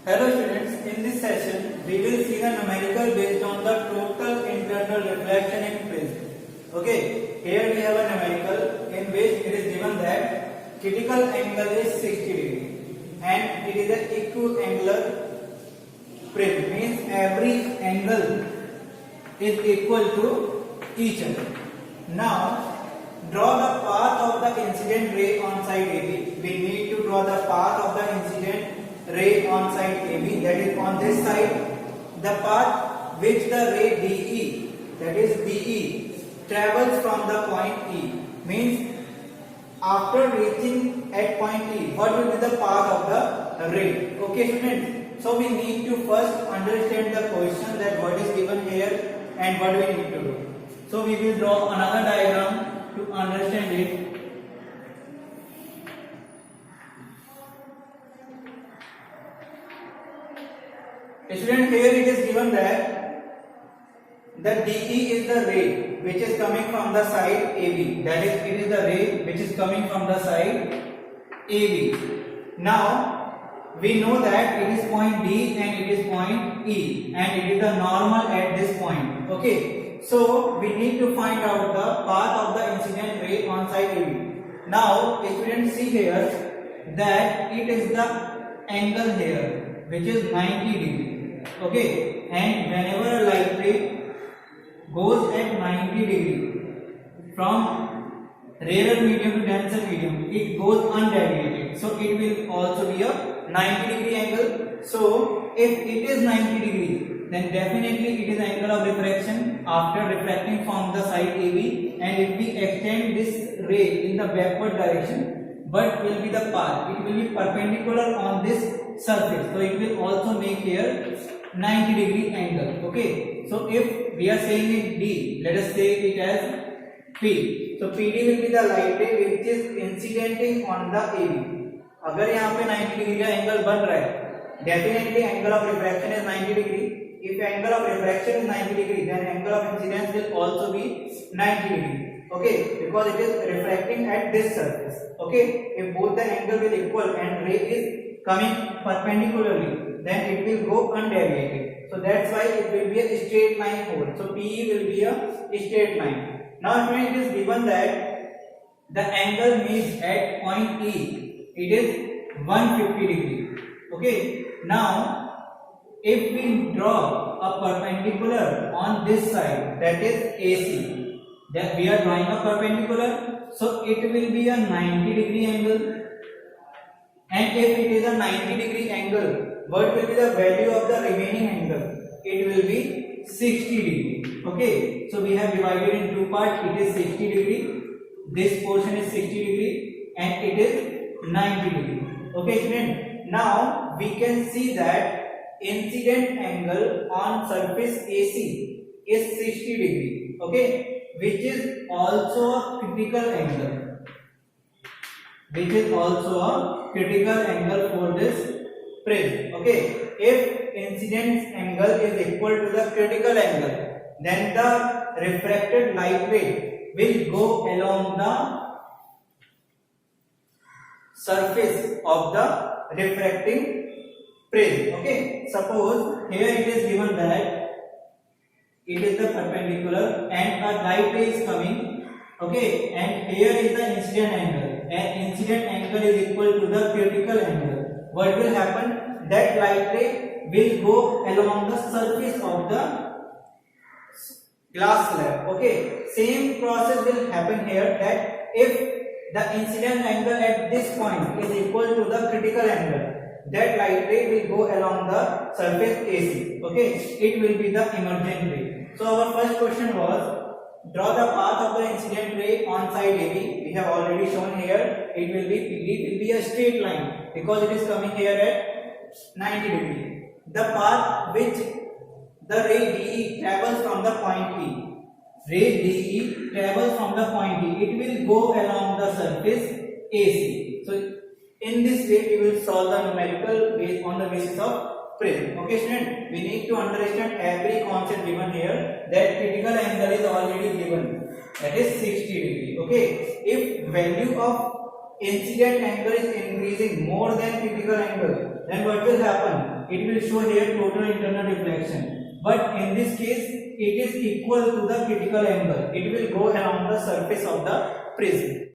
Hello students, in this session we will see the numerical based on the total internal reflection in prism. Okay, here we have a numerical in which it is given that critical angle is 60 degree and it is an equiangular prism, means every angle is equal to each other. Now draw the path of the incident ray on side AB. We need to draw the path of the incident ray on side AB, that is on this side, the path which the ray DE, that is DE, travels from the point E, means after reaching at point E, what will be the path of the ray? Okay students, so we need to first understand the question, that what is given here and what we need to do. So we will draw another diagram to understand it. Student, here it is given that the DE is the ray which is coming from the side AB, that is it is the ray which is coming from the side AB. Now we know that it is point D and it is point E and it is the normal at this point. Okay, so we need to find out the path of the incident ray on side AB. Now students, see here that it is the angle here which is 90 degree. Okay, and whenever a light ray goes at 90 degree from rarer medium to denser medium, it goes undeviated, so it will also be a 90 degree angle. So if it is 90 degree, then definitely it is angle of refraction after refracting from the side AB, and if we extend this ray in the backward direction, what will be the path? It will be perpendicular on this surface, so it will also make here 90 degree angle. Okay, so if we are saying it D, let us say it as P. So PD will be the light ray which is incidenting on the AB. अगर यहाँ पे 90 degree का angle बन रहा है, definitely angle of refraction is 90 degree. If angle of refraction is 90 degree, then angle of incidence will also be 90 degree. Okay, because it is refracting at this surface. Okay, if both the angle will equal and ray is coming perpendicularly, then it will go undeviated. So that's why it will be a straight line hole. So PE will be a straight line. Now when it is given that the angle meets at point E, it is 150 degree. Okay, now if we draw a perpendicular on this side, that is AC, that we are drawing a perpendicular, so it will be a 90 degree angle. And if it is a 90 degree angle, what will be the value of the remaining angle? It will be 60 degree. Okay, so we have divided in two parts. It is 60 degree, this portion is 60 degree, and it is 90 degree. Okay student, now we can see that incident angle on surface AC is 60 degree. Okay, which is also a critical angle, which is also a critical angle for this prism. Okay, if incident angle is equal to the critical angle, then the refracted light ray will go along the surface of the refracting prism. Okay, suppose here it is given that it is the perpendicular and a light ray is coming. Okay, and here is the incident angle, and incident angle is equal to the critical angle. What will happen? That light ray will go along the surface of the glass slab. Okay, same process will happen here, that if the incident angle at this point is equal to the critical angle, that light ray will go along the surface AC. Okay, it will be the emergent ray. So our first question was, draw the path of the incident ray on side AB. We have already shown here, it will be PD will be a straight line because it is coming here at 90 degree. The path which the ray DE travels from the point E, ray DE travels from the point E, it will go along the surface AC. So in this way we will solve the numerical based on the basis of prism. Okay student, we need to understand every concept given here, that critical angle is already given, that is 60 degree. Okay, if value of incident angle is increasing more than critical angle, then what will happen? It will show here total internal reflection, but in this case it is equal to the critical angle. It will go along the surface of the prism.